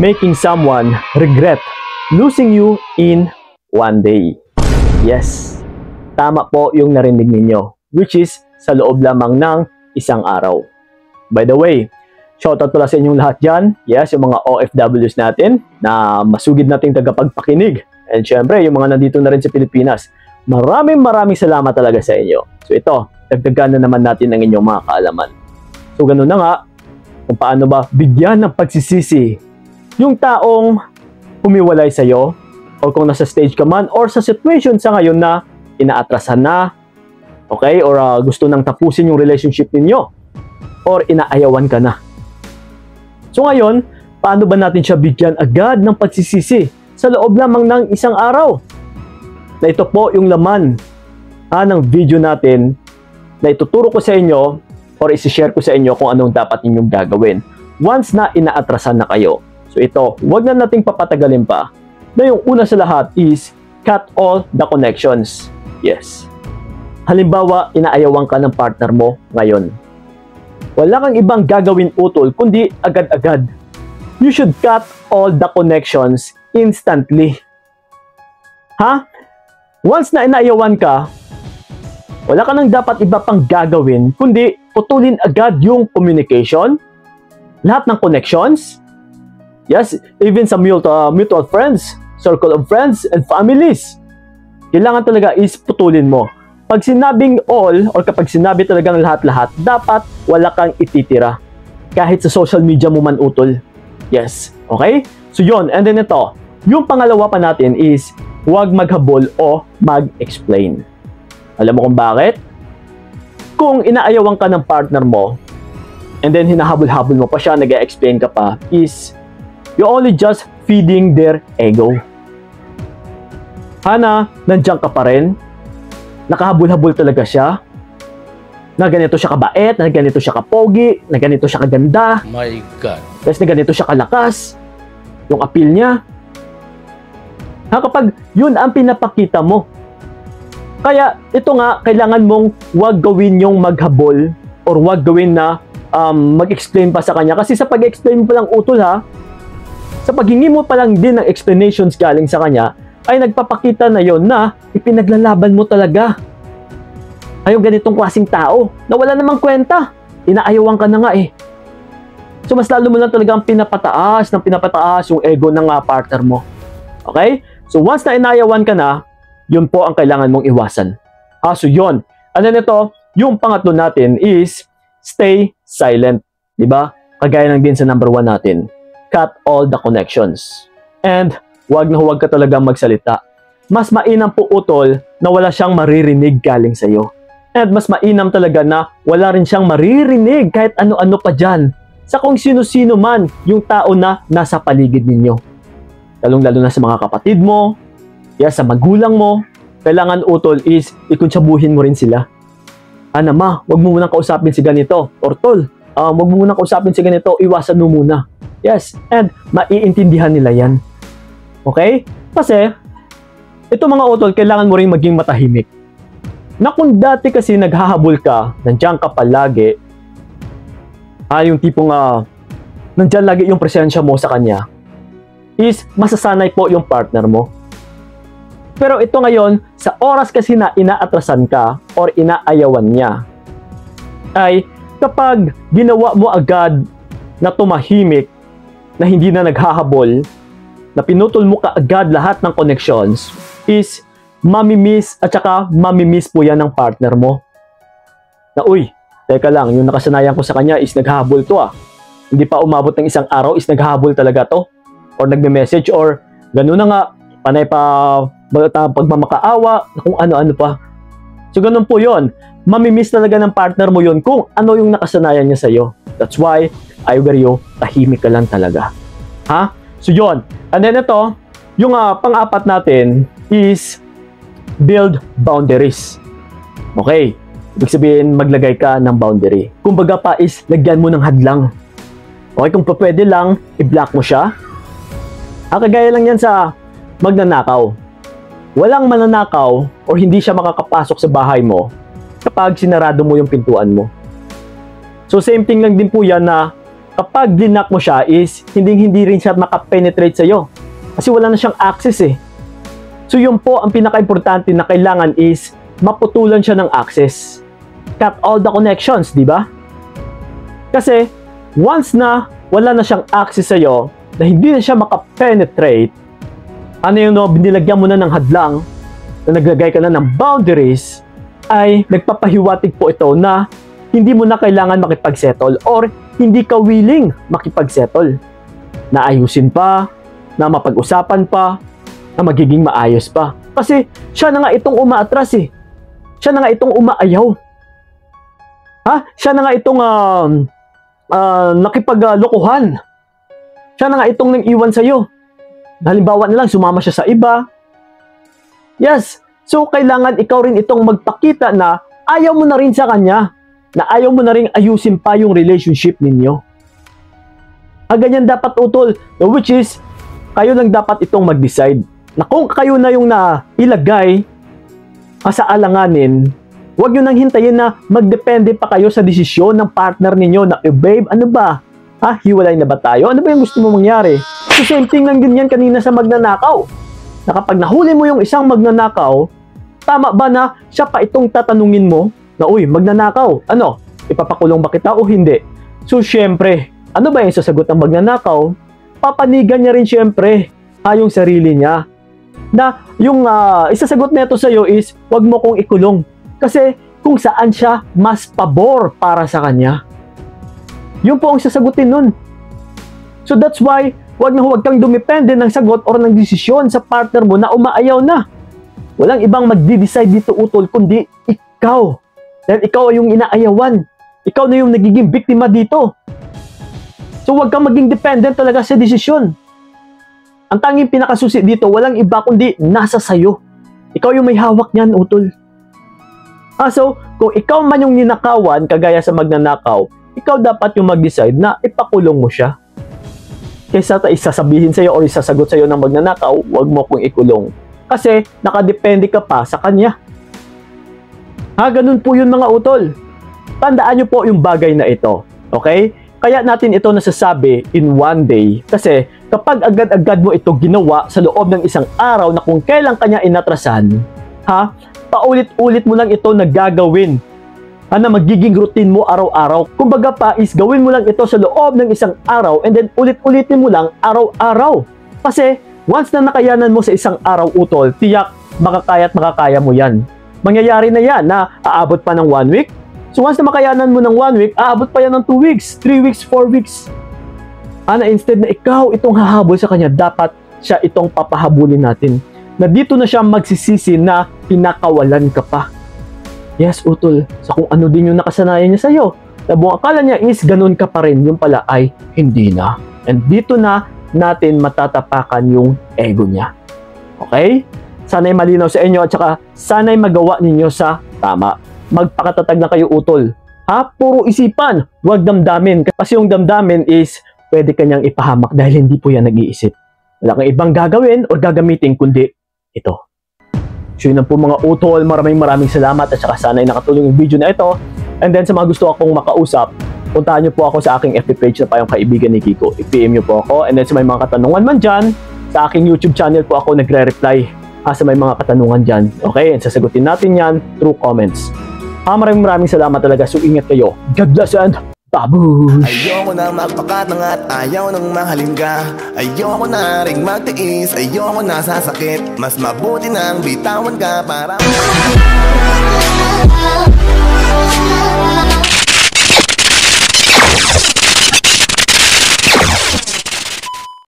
making someone regret losing you in one day. Yes, tama po yung narinig ninyo, which is sa loob lamang ng isang araw. By the way, shoutout pala sa inyong lahat dyan. Yes, yung mga OFWs natin na masugid nating tagapagpakinig. And syempre, yung mga nandito na rin sa Pilipinas. Maraming salamat talaga sa inyo. So ito, dagdagan na naman natin ang inyong mga kaalaman. So ganun na nga, kung paano ba bigyan ng pagsisisi yung taong humiwalay sa'yo, or kung nasa stage ka man, or sa situation sa ngayon na inaatrasan na, okay, or gusto nang tapusin yung relationship ninyo, or inaayawan ka na. So ngayon, paano ba natin siya bigyan agad ng pagsisisi sa loob lamang ng isang araw? Na ito po yung laman ng video natin na ituturo ko sa inyo or isi-share ko sa inyo kung anong dapat ninyong gagawin once na inaatrasan na kayo. So ito, huwag na nating papatagalin pa. Na yung una sa lahat is cut all the connections. Yes. Halimbawa, inaayawan ka ng partner mo ngayon. Wala kang ibang gagawin utol kundi agad-agad. You should cut all the connections instantly. Ha? Once na inaayawan ka, wala ka nang dapat iba pang gagawin kundi putulin agad yung communication, lahat ng connections. Yes, even sa mutual friends, circle of friends and families. Kailangan talaga is putulin mo. Pag sinabing all or kapag sinabi talagang lahat-lahat, dapat wala kang ititira. Kahit sa social media mo man utol. Yes, okay? So yun, and then ito, yung pangalawa pa natin is huwag maghabol o mag-explain. Alam mo kung bakit? Kung inaayawan ka ng partner mo, and then hinahabol-habol mo pa siya, nag-explain ka pa, is you only just feeding their ego. Hana, nandiyan ka pa rin, nakahabol-habol talaga siya, na ganito siya kabait, na ganito siya kapogi, na ganito siya kaganda. My God. Tapos na ganito siya kalakas, yung appeal niya. Kapag yun ang pinapakita mo. Kaya ito nga, kailangan mong wag gawin yung maghabol or wag gawin na mag-explain pa sa kanya. Kasi sa pag-explain mo palang utol ha, sa paghingi mo palang din ng explanations galing sa kanya, ay nagpapakita na yon na ipinaglalaban mo talaga. Ay yung ganitong klaseng tao na wala namang kwenta. Inaayawan ka na nga eh. So mas lalo mo lang talagang pinapataas yung ego ng partner mo. Okay? So once na inaayawan ka na, yun po ang kailangan mong iwasan. So yun. And then ito, yung pangatlo natin is stay silent. Diba? Kagaya lang din sa number 1 natin. Cut all the connections. And huwag na huwag ka talagang magsalita. Mas mainam po utol na wala siyang maririnig galing sa'yo. And mas mainam talaga na wala rin siyang maririnig kahit ano-ano pa dyan. Sa kung sino-sino man yung tao na nasa paligid ninyo. Lalong-lalo na sa mga kapatid mo, sa magulang mo, kailangan utol is ikuntsabuhin mo rin sila. Ma, wag mo munang kausapin si ganito. Or tol, wag mo munang kausapin si ganito, iwasan mo muna. Yes, and maiintindihan nila yan. Okay? Kasi, ito mga utol, kailangan mo rin maging matahimik. Na kung dati kasi naghahabol ka, nandiyan ka palagi, yung tipong nandiyan lagi yung presensya mo sa kanya, is masasanay po yung partner mo. Pero ito ngayon, sa oras kasi na inaatrasan ka or inaayawan niya, ay kapag ginawa mo agad na tumahimik, na hindi na naghahabol, na pinutol mo ka agad lahat ng connections, is mamimiss at saka mamimiss po yan ng partner mo. Na uy, teka lang, yung nakasanayan ko sa kanya is naghahabol to Hindi pa umabot ng isang araw is naghahabol talaga to. Or nagme-message or gano'n na nga, panay pa pagmamakaawa, kung ano-ano pa. So ganun po yon. Mamimiss talaga ng partner mo yon kung ano yung nakasanayan niya sa'yo. That's why, I wear you, tahimik ka lang talaga. So yon. And then ito, yung pang-apat natin is build boundaries. Okay. Ibig sabihin, maglagay ka ng boundary. Kumbaga pa is, lagyan mo ng hadlang. Okay, kung pwede lang, i-block mo siya. Kagaya lang yan sa magnanakaw. Walang mananakaw or hindi siya makakapasok sa bahay mo kapag sinarado mo yung pintuan mo. So same thing lang din po yan na kapag blinak mo siya is hindi rin siya makapenetrate sa'yo. Kasi wala na siyang access eh. So yun po ang pinaka-importante na kailangan is maputulan siya ng access. Cut all the connections, di ba? Kasi once na wala na siyang access sa'yo, na hindi na siya makapenetrate, ano yung binilagyan mo na ng hadlang, na naglagay ka na ng boundaries, ay nagpapahiwatig po ito na hindi mo na kailangan makipagsettle or hindi ka willing makipagsettle. Na ayusin pa, na mapag-usapan pa, na magiging maayos pa. Kasi siya na nga itong umaatras eh. Siya na nga itong umaayaw. Siya na nga itong nakipaglokohan. Siya na nga itong nang iwan sa'yo. Halimbawa na lang, sumama siya sa iba. Yes, so kailangan ikaw rin itong magpakita na ayaw mo na rin sa kanya. Na ayaw mo na rin ayusin pa yung relationship ninyo. Ganyan dapat utol. Which is, kayo lang dapat itong mag-decide. Na kung kayo na yung nailagay sa alanganin, huwag nyo nang hintayin na magdepende pa kayo sa desisyon ng partner ninyo na, babe, ano ba? Hiwalay na ba tayo? Ano ba yung gusto mo mangyari? So same thing lang din yan kanina sa magnanakaw. Na kapag nahuli mo yung isang magnanakaw, tama ba na siya pa itong tatanungin mo na, uy, magnanakaw, ano? Ipapakulong ba kita o hindi? So syempre, ano ba yung sasagot ng magnanakaw? Papanigan niya rin syempre yung sarili niya. Na yung isasagot nito sa'yo is, wag mo kong ikulong. Kasi kung saan siya mas pabor para sa kanya. Yun po ang sasagutin nun. So that's why, huwag kang dumepende ng sagot or ng desisyon sa partner mo na umaayaw na. Walang ibang magdi-decide dito utol, kundi ikaw. Dahil ikaw ay yung inaayawan. Ikaw na yung nagiging biktima dito. So huwag kang maging dependent talaga sa desisyon. Ang tanging pinakasusi dito, walang iba kundi nasa sayo. Ikaw yung may hawak niyan, utol. So, kung ikaw man yung ninakawan, kagaya sa magnanakaw, ikaw dapat yung mag-decide na ipakulong mo siya. Kaysa isasabihin sa'yo o isasagot sa'yo ng magnanakaw, huwag mo kong ikulong. Kasi nakadepende ka pa sa kanya. Ganun po yun mga utol. Tandaan nyo po yung bagay na ito. Okay? Kaya natin ito nasasabi in one day. Kasi kapag agad-agad mo ito ginawa sa loob ng isang araw na kung kailan kanya inatrasan, paulit-ulit mo lang ito nagagawin. Na magiging routine mo araw-araw. Kumbaga pa is gawin mo lang ito sa loob ng isang araw and then ulit-ulitin mo lang araw-araw. Kasi once na nakayanan mo sa isang araw utol, tiyak makakaya mo yan. Mangyayari na yan na aabot pa ng 1 week. So once na makayanan mo ng 1 week, aabot pa yan ng 2 weeks, 3 weeks, 4 weeks. Na instead na ikaw itong hahabol sa kanya, dapat siya itong papahabulin natin. Na dito na siya magsisisi na pinakawalan ka pa. Yes, utol. So kung ano din yung nakasanayan niya sa'yo. Na buong akala niya is ganun ka pa rin, yung pala ay hindi na. And dito na natin matatapakan yung ego niya. Okay? Sana'y malinaw sa inyo at saka sana'y magawa ninyo sa tama. Magpakatatag na kayo utol. Puro isipan, huwag damdamin. Kasi yung damdamin is pwede kanyang ipahamak dahil hindi po yan nag-iisip. Wala kang ibang gagawin o gagamitin kundi ito. So yun po mga utol, maraming salamat at saka sana'y nakatulong yung video na ito. And then sa mga gusto akong makausap, puntahan nyo po ako sa aking FB page na Payong Kaibigan ni Kiko. I-PM nyo po ako. And then sa may mga katanungan man dyan, sa aking YouTube channel po ako nagre-reply sa may mga katanungan dyan. Okay? And sasagutin natin yan through comments. Maraming salamat talaga. So ingat kayo. God bless and babush! Ayoko na magpakat at ayaw nang mahalin ka. Ayoko na ring magtiis, ayoko na sasakit. Mas mabuti nang bitawan ka para